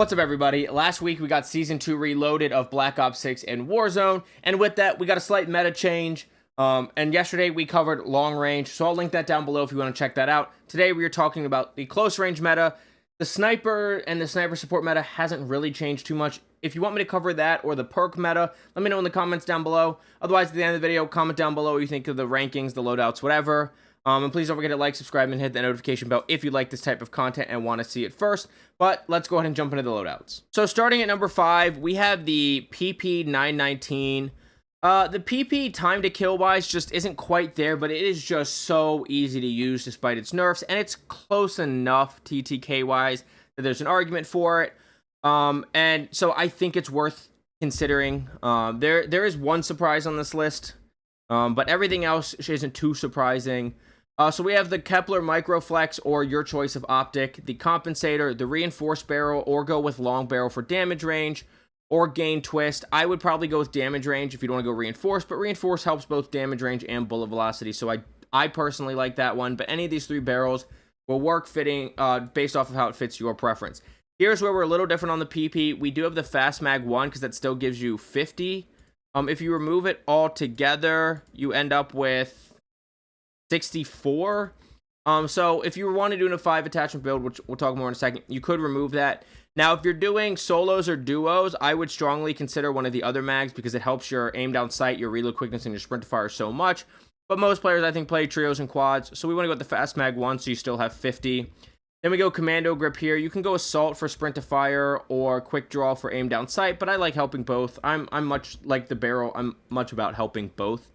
What's up, everybody? Last week we got Season 2 Reloaded of Black Ops 6 and Warzone, and with that we got a slight meta change. And yesterday we covered long range, so I'll link that down below if you want to check that out. Today we are talking about the close range meta. The sniper and the sniper support meta hasn't really changed too much. If you want me to cover that or the perk meta, let me know in the comments down below. Otherwise, at the end of the video, comment down below what you think of the rankings, the loadouts, whatever. And please don't forget to like, subscribe, and hit the notification bell if you like this type of content and want to see it first. But let's go ahead and jump into the loadouts. So starting at number 5, we have the PP919. The PP time to kill wise just isn't quite there, but it is just so easy to use despite its nerfs, and it's close enough TTK wise that there's an argument for it. And so I think it's worth considering. There is one surprise on this list, but everything else isn't too surprising. So we have the Kepler Microflex, or your choice of optic, the Compensator, the Reinforced Barrel, or go with Long Barrel for damage range, or Gain Twist. I would probably go with damage range if you don't want to go Reinforced, but Reinforced helps both damage range and bullet velocity, so I personally like that one, but any of these 3 barrels will work fitting based off of how it fits your preference. Here's where we're a little different on the PP. We do have the Fast Mag 1, because that still gives you 50. If you remove it all together, you end up with 64. So if you want to do a 5 attachment build, which we'll talk more in a second, you could remove that. Now, if you're doing solos or duos, I would strongly consider one of the other mags because it helps your aim down sight, your reload quickness, and your sprint to fire so much. But most players, I think, play trios and quads, so we want to go with the Fast Mag 1, so you still have 50. Then we go Commando Grip here. You can go Assault for sprint to fire or Quick Draw for aim down sight, but I like helping both. I'm much like the barrel. I'm much about helping both.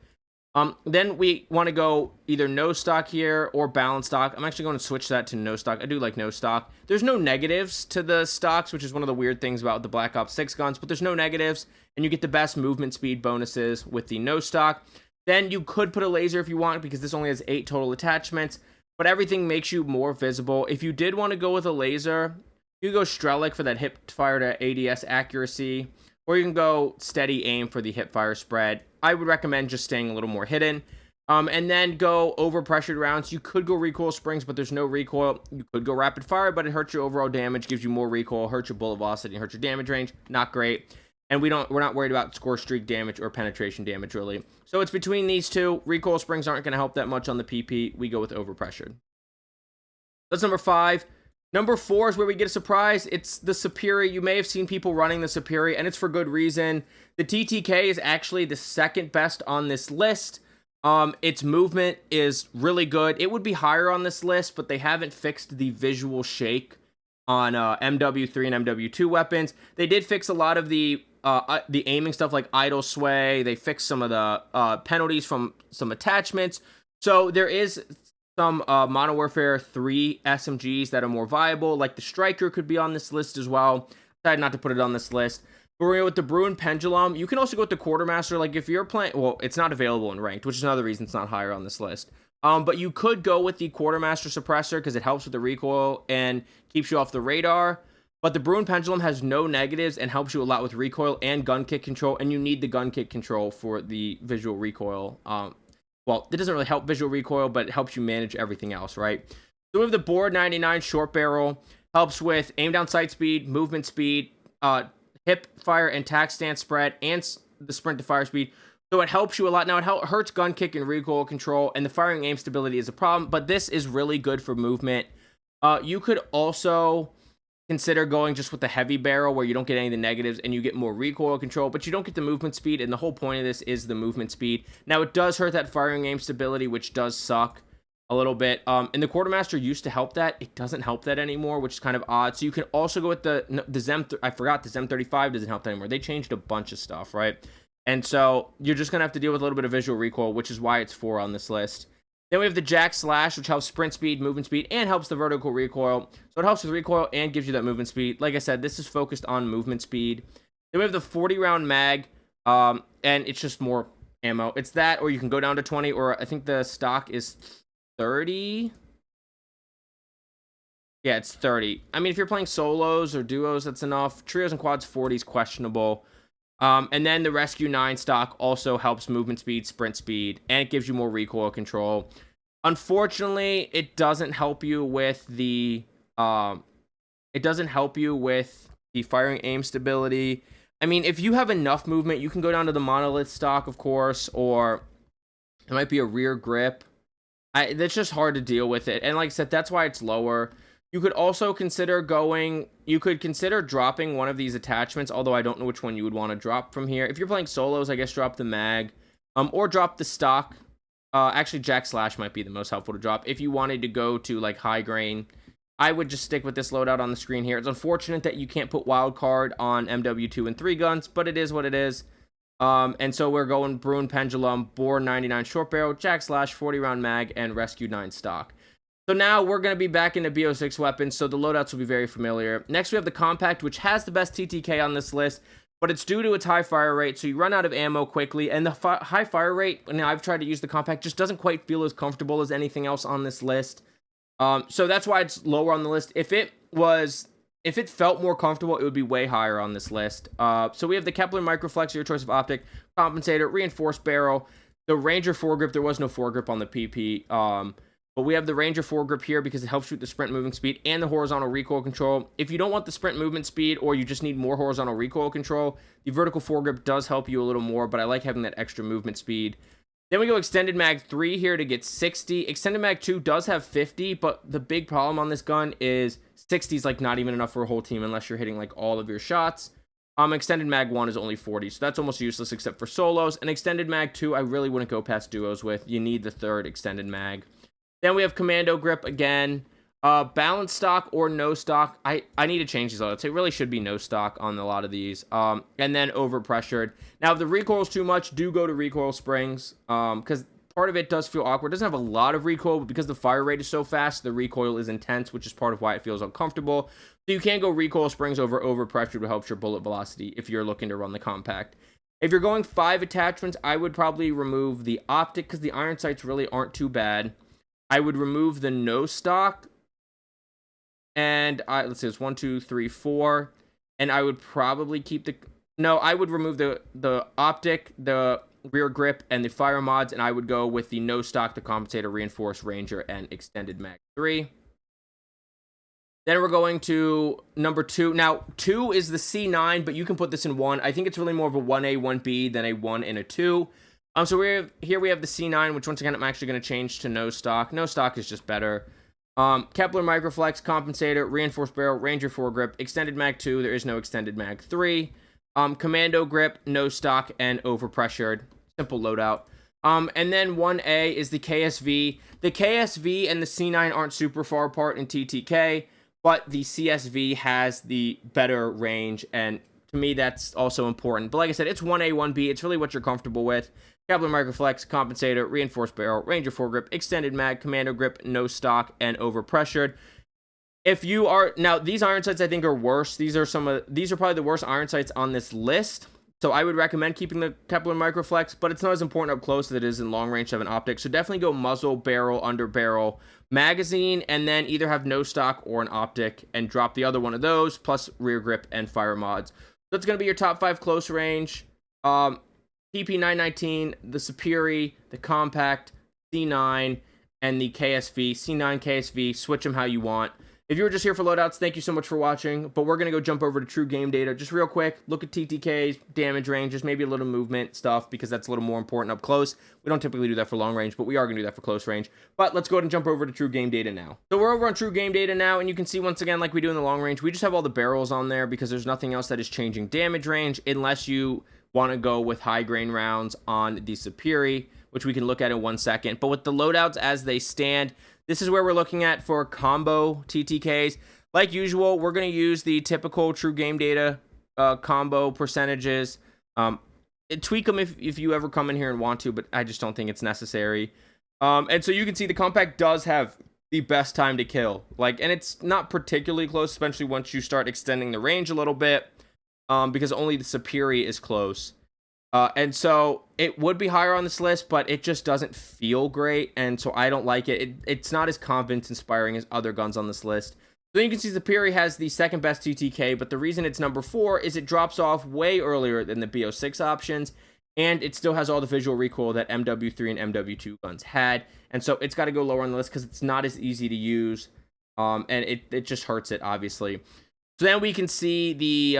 Then we want to go either no stock here or balance stock. I'm actually going to switch that to no stock. I do like no stock. There's no negatives to the stocks, which is one of the weird things about the Black Ops 6 guns, but there's no negatives, and you get the best movement speed bonuses with the no stock. Then you could put a laser if you want, because this only has 8 total attachments, but everything makes you more visible. If you did want to go with a laser, you can go Strelic for that hip fire to ADS accuracy, or you can go Steady Aim for the hip fire spread. I would recommend just staying a little more hidden. And then go over pressured rounds. You could go recoil springs, but there's no recoil. You could go rapid fire, but it hurts your overall damage, gives you more recoil, hurts your bullet velocity, and hurts your damage range. Not great. And we're not worried about score streak damage or penetration damage, really. So it's between these two. Recoil springs aren't going to help that much on the PP. We go with over pressured. That's number 5. Number 4 is where we get a surprise. It's the Superi. You may have seen people running the Superi, and it's for good reason. The TTK is actually the second best on this list. Its movement is really good. It would be higher on this list, but they haven't fixed the visual shake on MW3 and MW2 weapons. They did fix a lot of the aiming stuff like idle sway. They fixed some of the penalties from some attachments. So there is some Modern Warfare 3 SMGs that are more viable, like the Striker could be on this list as well. Decided not to put it on this list. But we're going to go with the Bruin Pendulum. You can also go with the Quartermaster. Like if you're playing, well, it's not available in ranked, which is another reason it's not higher on this list. But you could go with the Quartermaster Suppressor because it helps with the recoil and keeps you off the radar. But the Bruin Pendulum has no negatives and helps you a lot with recoil and gun kick control, and you need the gun kick control for the visual recoil. Well, it doesn't really help visual recoil, but it helps you manage everything else, right? So we have the Board 99 short barrel. Helps with aim down sight speed, movement speed, hip fire and tack stance spread, and the sprint to fire speed. So it helps you a lot. Now, it hurts gun kick and recoil control, and the firing aim stability is a problem, but this is really good for movement. You could also consider going just with the heavy barrel where you don't get any of the negatives and you get more recoil control, but you don't get the movement speed, and the whole point of this is the movement speed. Now, it does hurt that firing aim stability, which does suck a little bit. And the Quartermaster used to help that. It doesn't help that anymore, which is kind of odd. So you can also go with the Zem. I forgot the Zem 35 doesn't help that anymore. They changed a bunch of stuff, right? And so you're just going to have to deal with a little bit of visual recoil, which is why it's 4 on this list. Then we have the Jack Slash, which helps sprint speed, movement speed, and helps the vertical recoil. So it helps with recoil and gives you that movement speed. Like I said, this is focused on movement speed. Then we have the 40-round mag, and it's just more ammo. It's that, or you can go down to 20, or I think the stock is 30. Yeah, it's 30. I mean, if you're playing solos or duos, that's enough. Trios and quads, 40 is questionable. And then the Rescue 9 stock also helps movement speed, sprint speed, and it gives you more recoil control. Unfortunately, it doesn't help you with the the firing aim stability. I mean, if you have enough movement, you can go down to the monolith stock, of course, or it might be a rear grip. That's just hard to deal with it. And like I said, that's why it's lower. You could also consider dropping one of these attachments, although I don't know which one you would want to drop from here. If you're playing solos, I guess drop the mag, or drop the stock. Actually, Jack Slash might be the most helpful to drop. If you wanted to go to like high grain, I would just stick with this loadout on the screen here. It's unfortunate that you can't put wild card on MW2 and 3 guns, but it is what it is. And so we're going Bruin Pendulum, Bore 99 short barrel, Jack Slash 40 round mag, and Rescue 9 stock. So now we're going to be back into BO6 weapons, so the loadouts will be very familiar. Next, we have the Compact, which has the best TTK on this list, but it's due to its high fire rate, so you run out of ammo quickly, and the high fire rate, and I've tried to use the Compact, just doesn't quite feel as comfortable as anything else on this list. So that's why it's lower on the list. If it felt more comfortable, it would be way higher on this list. So we have the Kepler Microflex, your choice of optic, compensator, reinforced barrel, the Ranger foregrip. There was no foregrip on the PP. But we have the Ranger foregrip here because it helps shoot the sprint moving speed and the horizontal recoil control. If you don't want the sprint movement speed or you just need more horizontal recoil control, the vertical foregrip does help you a little more, but I like having that extra movement speed. Then we go Extended Mag 3 here to get 60. Extended Mag 2 does have 50, but the big problem on this gun is 60 is like not even enough for a whole team unless you're hitting like all of your shots. Extended Mag 1 is only 40, so that's almost useless except for solos. And Extended Mag 2, I really wouldn't go past duos with. You need the third Extended Mag. Then we have Commando Grip again. Balance stock or no stock. I need to change these loadouts. It really should be no stock on a lot of these. And then overpressured. Now, if the recoil is too much, do go to recoil springs. Because part of it does feel awkward. It doesn't have a lot of recoil, but because the fire rate is so fast, the recoil is intense, which is part of why it feels uncomfortable. So you can go recoil springs over overpressured to help your bullet velocity if you're looking to run the compact. If you're going 5 attachments, I would probably remove the optic because the iron sights really aren't too bad. I would remove the no stock. And let's see, it's 1, 2, 3, 4. And I would probably keep I would remove the optic, the rear grip, and the fire mods, and I would go with the no stock, the compensator, reinforced Ranger, and Extended Mag 3. Then we're going to number 2. Now, 2 is the C9, but you can put this in 1. I think it's really more of a 1A, 1B than a 1 and a 2. So we have the C9, which once again, I'm actually going to change to no stock. No stock is just better. Kepler Microflex, compensator, reinforced barrel, Ranger foregrip, Extended Mag 2. There is no Extended Mag 3. Commando grip, no stock, and overpressured. Simple loadout. And then 1A is the KSV. The KSV and the C9 aren't super far apart in TTK, but the CSV has the better range, and to me, that's also important. But like I said, it's 1A, 1B. It's really what you're comfortable with. Kepler Microflex, compensator, reinforced barrel, Ranger foregrip, Extended Mag, Commando grip, no stock, and overpressured. If you are now, these iron sights I think are worse. These are probably the worst iron sights on this list. So I would recommend keeping the Kepler Microflex, but it's not as important up close as it is in long range of an optic. So definitely go muzzle, barrel, under barrel, magazine, and then either have no stock or an optic and drop the other one of those, plus rear grip and fire mods. So that's going to be your top 5 close range. PP919, the Superi, the Compact, C9, and the KSV. C9, KSV, switch them how you want. If you were just here for loadouts, thank you so much for watching, but we're going to go jump over to true game data. Just real quick, look at TTKs, damage ranges, maybe a little movement stuff, because that's a little more important up close. We don't typically do that for long range, but we are going to do that for close range. But let's go ahead and jump over to true game data now. So we're over on true game data now, and you can see once again, like we do in the long range, we just have all the barrels on there because there's nothing else that is changing damage range unless you want to go with high grain rounds on the Superi, which we can look at in 1 second. But with the loadouts as they stand, this is where we're looking at for combo TTKs. Like usual, we're going to use the typical true game data combo percentages. Tweak them if you ever come in here and want to, but I just don't think it's necessary. And so you can see the Compact does have the best time to kill. And it's not particularly close, especially once you start extending the range a little bit, because only the Superi is close. And so it would be higher on this list, but it just doesn't feel great, and so I don't like it. It's not as confidence-inspiring as other guns on this list. So you can see Superi has the second best TTK, but the reason it's number 4 is it drops off way earlier than the BO6 options, and it still has all the visual recoil that MW3 and MW2 guns had, and so it's got to go lower on the list because it's not as easy to use, and it just hurts it, obviously. So then we can see the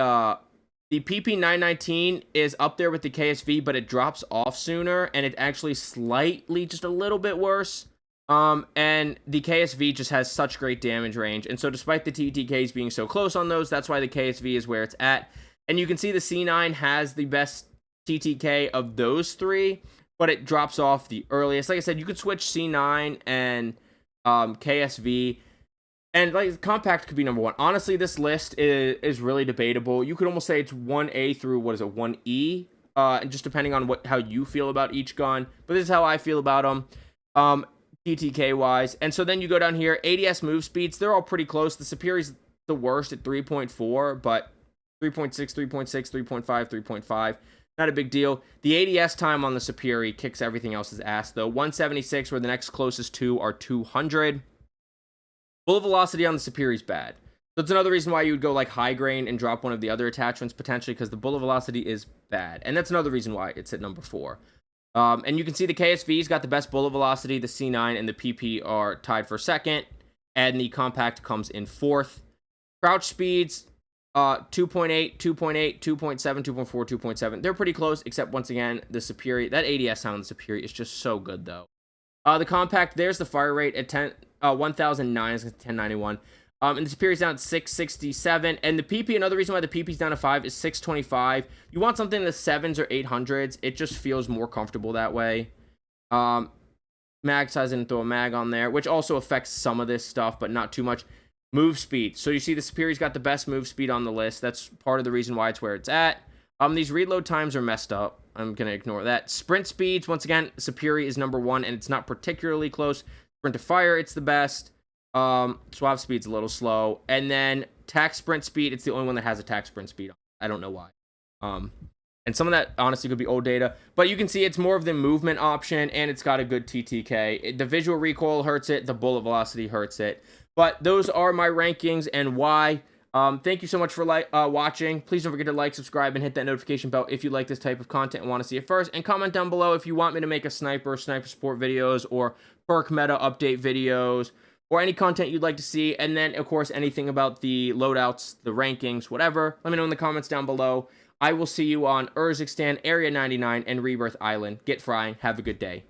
PP919 is up there with the KSV, but it drops off sooner, and it actually slightly just a little bit worse. And the KSV just has such great damage range, and so despite the TTKs being so close on those, that's why the KSV is where it's at. And you can see the C9 has the best TTK of those three, but it drops off the earliest. Like I said, you could switch C9 and KSV, and like compact could be number one. Honestly, this list is really debatable. You could almost say it's 1A through, what is it, 1E, and just depending on how you feel about each gun. But this is how I feel about them, TTK wise. And so then you go down here, ADS move speeds. They're all pretty close. The Superior's the worst at 3.4, but 3.6, 3.6, 3.5, 3.5. Not a big deal. The ADS time on the Superior kicks everything else's ass, though. 176, where the next closest two are 200. Bullet velocity on the Superior is bad. So it's another reason why you would go like high grain and drop one of the other attachments potentially, because the bullet velocity is bad. And that's another reason why it's at number 4. And you can see the KSV's got the best bullet velocity. The C9 and the PP are tied for second. And the compact comes in 4th. Crouch speeds, 2.8, 2.8, 2.7, 2.4, 2.7. They're pretty close, except once again, the Superior, that ADS sound on the Superior is just so good, though. The compact, there's the fire rate at 1009 is 1091. And the Superior's down at 667. And the PP, another reason why the PP's down to 5 is 625. You want something in the 7s or 800s. It just feels more comfortable that way. Mag size, and throw a mag on there, which also affects some of this stuff, but not too much. Move speed. So you see the Superior's got the best move speed on the list. That's part of the reason why it's where it's at. These reload times are messed up. I'm going to ignore that. Sprint speeds, once again, Superior is number 1, and it's not particularly close. Sprint to fire, it's the best. Swap speed's a little slow. And then tac sprint speed, it's the only one that has a tac sprint speed. I don't know why. And some of that, honestly, could be old data. But you can see it's more of the movement option, and it's got a good TTK. The visual recoil hurts it. The bullet velocity hurts it. But those are my rankings and why. Thank you so much for watching. Please don't forget to like, subscribe, and hit that notification bell if you like this type of content and want to see it first. And comment down below if you want me to make a sniper support videos, or perk meta update videos, or any content you'd like to see. And then, of course, anything about the loadouts, the rankings, whatever. Let me know in the comments down below. I will see you on Urzikstan, Area 99, and Rebirth Island. Get frying. Have a good day.